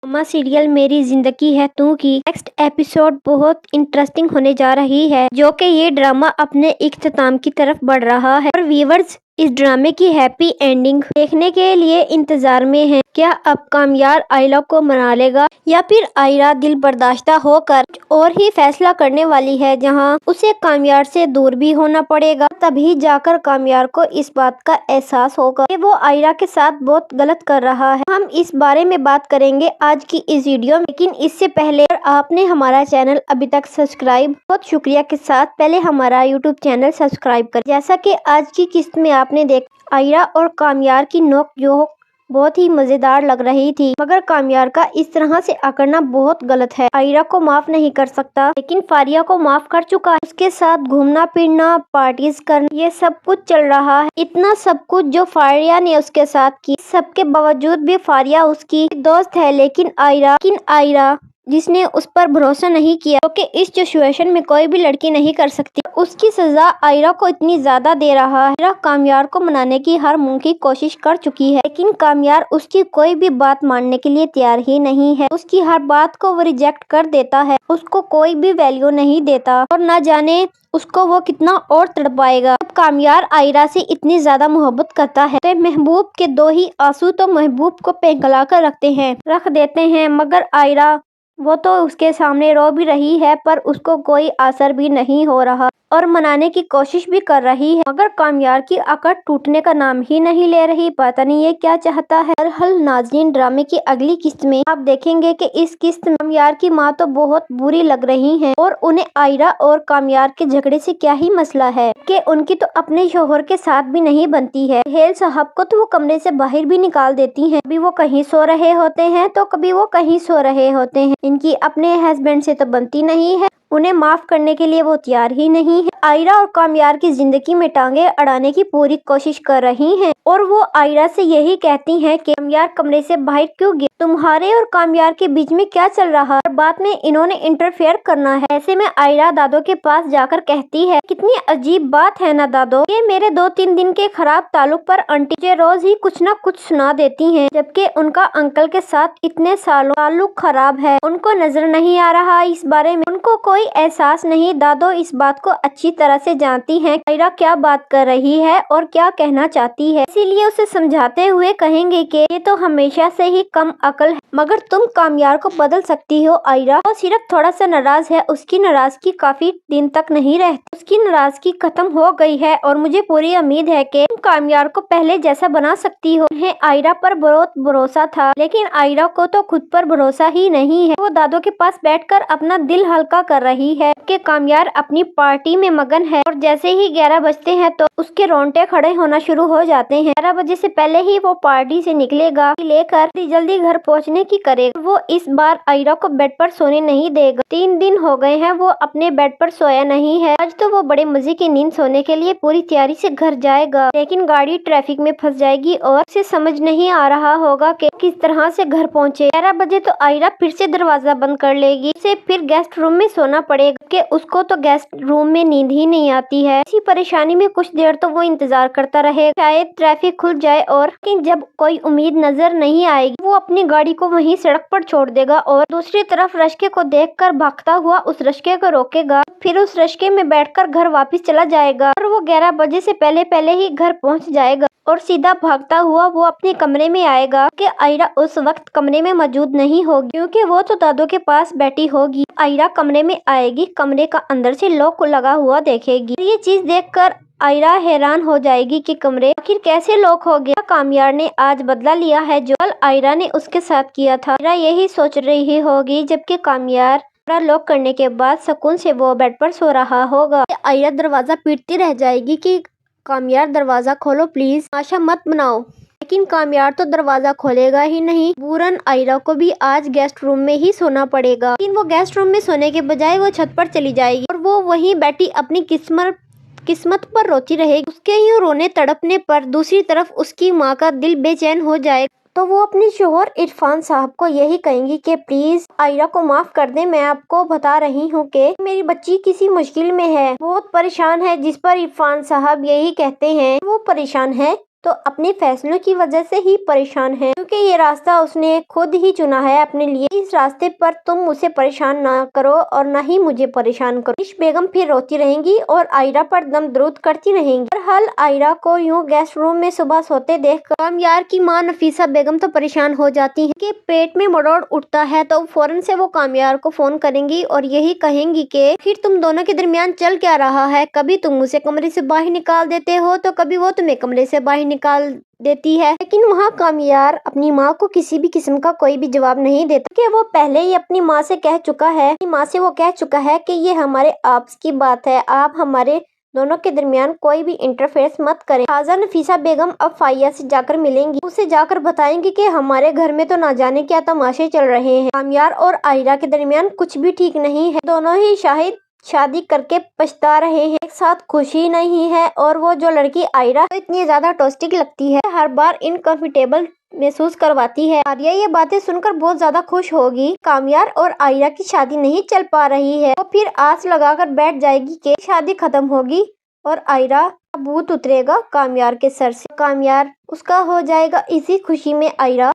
Drama serial मेरी जिंदगी है तू की नेक्स्ट एपिसोड बहुत इंटरेस्टिंग होने जा रही है, जो कि ये ड्रामा अपने इख्तिताम की तरफ बढ़ रहा है और व्यूअर्स इस ड्रामे की हैप्पी एंडिंग देखने के लिए इंतजार में हैं। क्या अब कामयार आयरा को मना लेगा या फिर आयरा दिल बर्दाश्ता होकर और ही फैसला करने वाली है, जहां उसे कामयार से दूर भी होना पड़ेगा। तभी जाकर कामयार को इस बात का एहसास होगा कि वो आयरा के साथ बहुत गलत कर रहा है। हम इस बारे में बात करेंगे आज की इस वीडियो में, लेकिन इससे पहले आपने हमारा चैनल अभी तक सब्सक्राइब बहुत शुक्रिया के साथ पहले हमारा यूट्यूब चैनल सब्सक्राइब कर। जैसा कि आज की किस्त में आपने देखा, आयरा और कामयार की नोक-झोंक बहुत ही मजेदार लग रही थी, मगर कामयार का इस तरह से आकड़ना बहुत गलत है। आयरा को माफ नहीं कर सकता, लेकिन फारिया को माफ कर चुका है। उसके साथ घूमना फिरना, पार्टीज करना, ये सब कुछ चल रहा है। इतना सब कुछ जो फारिया ने उसके साथ की, सबके बावजूद भी फारिया उसकी दोस्त है, लेकिन आयरा जिसने उस पर भरोसा नहीं किया, क्योंकि इस सिचुएशन में कोई भी लड़की नहीं कर सकती, उसकी सजा आयरा को इतनी ज्यादा दे रहा है। आयरा कामयार को मनाने की हर मुमकिन कोशिश कर चुकी है, लेकिन कामयार उसकी कोई भी बात मानने के लिए तैयार ही नहीं है। उसकी हर बात को वो रिजेक्ट कर देता है, उसको कोई भी वैल्यू नहीं देता और न जाने उसको वो कितना और तड़पाएगा। अब कामयार आयरा से इतनी ज्यादा मोहब्बत करता है तो महबूब के दो ही आंसू तो महबूब को पिघला कर रख देते हैं, मगर आयरा वो तो उसके सामने रो भी रही है, पर उसको कोई असर भी नहीं हो रहा और मनाने की कोशिश भी कर रही है, मगर कामयार की अकड़ टूटने का नाम ही नहीं ले रही। पता नहीं ये क्या चाहता है। हल नाज़रीन, ड्रामे की अगली किस्त में आप देखेंगे कि इस किस्त में कामयार की माँ तो बहुत बुरी लग रही है और उन्हें आयरा और कामयार के झगड़े से क्या ही मसला है कि उनकी तो अपने शोहर के साथ भी नहीं बनती है। हेल साहब को तो वो कमरे से बाहर भी निकाल देती है, कभी वो कहीं सो रहे होते हैं तो कभी वो कहीं सो रहे होते हैं। इनकी अपने हस्बैंड से तो बनती नहीं है, उन्हें माफ करने के लिए वो तैयार ही नहीं है। आयरा और कामयार की जिंदगी में टांगे अड़ाने की पूरी कोशिश कर रही हैं और वो आयरा से यही कहती हैं कि कामयार कमरे से बाहर क्यों गया, तुम्हारे और कामयार के बीच में क्या चल रहा है, बात में इन्होंने इंटरफेयर करना है। ऐसे में आयरा दादो के पास जाकर कहती है, कितनी अजीब बात है ना दादो, ये मेरे 2-3 दिन के खराब ताल्लुक पर आंटी मुझे रोज ही कुछ न कुछ सुना देती हैं, जबकि उनका अंकल के साथ इतने सालों ताल्लुक खराब है। उनको नजर नहीं आ रहा इस बारे में, उनको कोई एहसास नहीं। दादो इस बात को अच्छी तरह से जानती हैं आयरा क्या बात कर रही है और क्या कहना चाहती है, इसीलिए उसे समझाते हुए कहेंगे कि ये तो हमेशा से ही कम अकल है, मगर तुम कामयार को बदल सकती हो आयरा। वो सिर्फ थोड़ा सा नाराज है, उसकी नाराजगी काफी दिन तक नहीं रहती, उसकी नाराजगी खत्म हो गई है और मुझे पूरी उम्मीद है कि तुम कामयार को पहले जैसा बना सकती हो। उन्हें आयरा पर बहुत भरोसा था, लेकिन आयरा को तो खुद पर भरोसा ही नहीं है। वो दादो के पास बैठकर अपना दिल हल्का कर रही है कि कामयार अपनी पार्टी में मगन है और जैसे ही 11 बजते हैं तो उसके रोंगटे खड़े होना शुरू हो जाते हैं। 11 बजे से पहले ही वो पार्टी से निकलेगा, लेकर जल्दी घर पहुंचने की करेगा। वो इस बार आयरा को बेड पर सोने नहीं देगा। 3 दिन हो गए हैं वो अपने बेड पर सोया नहीं है। आज तो वो बड़े मजे की नींद सोने के लिए पूरी तैयारी से घर जाएगा, लेकिन गाड़ी ट्रैफिक में फंस जाएगी और उसे समझ नहीं आ रहा होगा कि किस तरह से घर पहुंचे। 11 बजे तो आयरा फिर से दरवाजा बंद कर लेगी, उसे फिर गेस्ट रूम में सोना पड़ेगा कि उसको तो गेस्ट रूम में नींद ही नहीं आती है। इसी परेशानी में कुछ देर तो वो इंतजार करता रहे, शायद ट्रैफिक खुल जाए, और लेकिन जब कोई उम्मीद नजर नहीं आएगी वो अपनी गाड़ी को वहीं सड़क पर छोड़ देगा और दूसरी तरफ रश्के को देखकर भागता हुआ उस रश्के को रोकेगा, फिर उस रश्के में बैठकर घर वापस चला जाएगा और वो 11 बजे से पहले ही घर पहुंच जाएगा और सीधा भागता हुआ वो अपने कमरे में आएगा कि आयरा उस वक्त कमरे में मौजूद नहीं होगी, क्योंकि वो तो दादो के पास बैठी होगी। आयरा कमरे में आएगी, कमरे का अंदर से लॉक लगा हुआ देखेगी। ये चीज देखकर आयरा हैरान हो जाएगी कि कमरे आखिर कैसे लॉक हो गया। कामयार ने आज बदला लिया है जो कल आयरा ने उसके साथ किया था। आयरा यही सोच रही होगी, जबकि कामयार लॉक करने के बाद सुकून से वो बेड पर सो रहा होगा। आयरा दरवाजा पीटती रह जाएगी कि कामयार दरवाजा खोलो प्लीज, आशा मत बनाओ, लेकिन कामयार तो दरवाजा खोलेगा ही नहीं। पूरन आयरा को भी आज गेस्ट रूम में ही सोना पड़ेगा, लेकिन वो गेस्ट रूम में सोने के बजाय वो छत पर चली जाएगी और वो वहीं बैठी अपनी किस्मत पर रोती रहेगी। उसके यूं रोने तड़पने पर दूसरी तरफ उसकी माँ का दिल बेचैन हो जाए तो वो अपने शोहर इरफान साहब को यही कहेंगी कि प्लीज आयरा को माफ कर दें, मैं आपको बता रही हूँ कि मेरी बच्ची किसी मुश्किल में है, बहुत परेशान है। जिस पर इरफान साहब यही कहते हैं, वो परेशान है تو اپنے فیصلوں کی وجہ سے ہی پریشان ہے، کیونکہ یہ راستہ اس نے خود ہی چنا ہے اپنے لیے۔ اس راستے پر تم اسے پریشان نہ کرو اور نہ ہی مجھے پریشان کرو۔ دانش بیگم پھر روتی رہیں گی اور آئرہ پر دم درود کرتی رہیں گی۔ بہرحال آئرہ کو یوں گیسٹ روم میں صبح سوتے دیکھ کر کامیار کی ماں نفیسہ بیگم تو پریشان ہو جاتی ہیں کہ پیٹ میں مروڑ اٹھتا ہے، تو فوراً سے وہ کامیار کو فون کریں گی اور یہی کہیں گی کہ آخر تم دونوں کے درمیان چل کیا رہا ہے؟ کبھی تم اسے کمرے سے باہر نکال دیتے ہو تو کبھی وہ تمہیں کمرے سے باہر نکال دیتی ہے۔ لیکن وہاں کامیار اپنی ماں کو کسی بھی قسم کا کوئی بھی جواب نہیں دیتا، کہ وہ پہلے ہی اپنی ماں سے کہہ چکا ہے کہ یہ ہمارے آپس کی بات ہے، آپ ہمارے دونوں کے درمیان کوئی بھی انٹرفیئرنس مت کریں۔ لہٰذا نفیسہ بیگم اب فائیہ سے جا کر ملیں گی، اسے جا کر بتائیں گی کہ ہمارے گھر میں تو نہ جانے کیا تماشے چل رہے ہیں، کامیار اور آئرہ کے درمیان کچھ بھی ٹھیک نہیں ہے، دونوں ہی شاید شادی کر کے پچھتا رہے ہیں، ایک ساتھ خوشی نہیں ہے، اور وہ جو لڑکی آئرہ تو اتنی زیادہ ٹوکسک لگتی ہے، ہر بار انکمفرٹیبل محسوس کرواتی ہے۔ آریہ یہ باتیں سن کر بہت زیادہ خوش ہوگی۔ کامیار اور آئرہ کی شادی نہیں چل پا رہی ہے، وہ پھر آس لگا کر بیٹھ جائے گی کہ شادی ختم ہوگی اور آئرہ کا بھوت اترے گا کامیار کے سر سے، کامیار اس کا ہو جائے گا۔ اسی خوشی میں آئرہ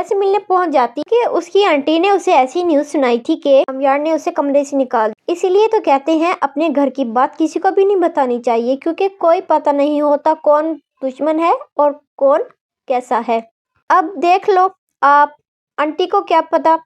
سے ملنے پہنچ جاتی کہ اس کی آنٹی نے اسے ایسی نیوز سنائی تھی کہ کامیار نے اسے کمرے سے نکال دیا۔ اسی لیے تو کہتے ہیں اپنے گھر کی بات کسی کو بھی نہیں بتانی چاہیے، کیونکہ کوئی پتہ نہیں ہوتا کون دشمن ہے اور کون کیسا ہے۔ اب دیکھ لو آپ، آنٹی کو کیا پتا